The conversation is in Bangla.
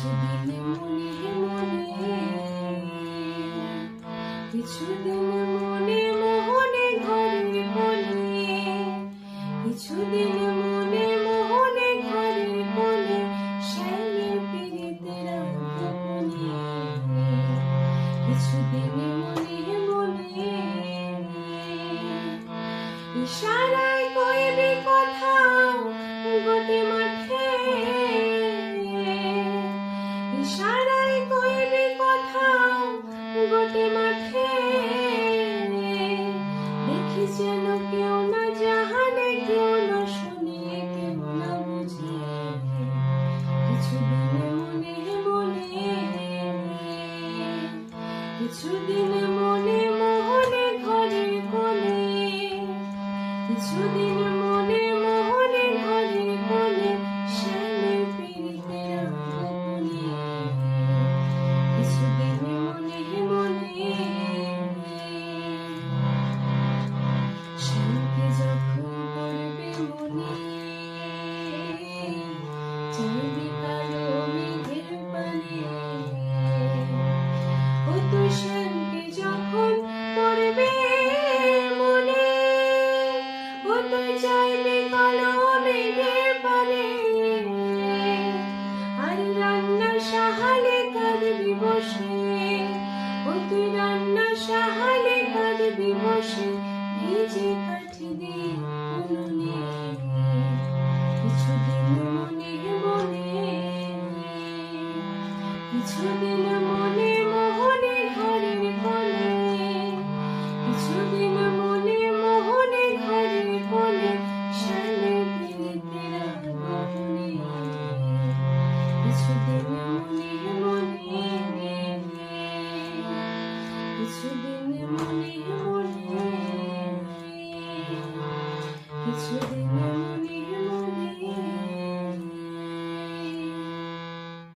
কিছুদিন মনে মনে কিছুদিন মনে মোহনে ঘরে বলে কিছুদিন মনে মোহনে ঘরে বলে শ্যামের পীড়িতের গোপনে কিছুদিন মনে মনে ইশারায় কইবি কথা গোটে মাঠে ইশারায় কইবি কথা গোটে মাঠে দেখি যেন কেউ না জানে কেউ না শুনে কেউ না বুঝে কিছুদিন মনে মনে কিছুদিন মনে মোহনে ঘরে বলে কিছুদিন মনে মোহনে ঘরে বলে শ্যামের পীড়িতের গোপনে কিছুদিন মনে মনে শ্যামকে যখন পড়বে মনে চাইবি কালো মেঘের পানে ও তুই শ্যামকে যখন পড়বে মনে ও তুই চাইবি কালো মেঘের পানে আর রান্না সাহালে কাঁদবি বসে ও তুই রান্না সাহালে কাঁদবি বসে ভিজে কাঠি দিয়ে উনুনে কিছুদিন মনে মনে কিছুদিন মনে মোহনে ঘরের কোণে কিছুদিন মনে মোহনে ঘরের কোণে শ্যামের পীড়িতের গোপনে কিছুদিন মনে মনে কিছুদিন মনে মনে কিছুদিন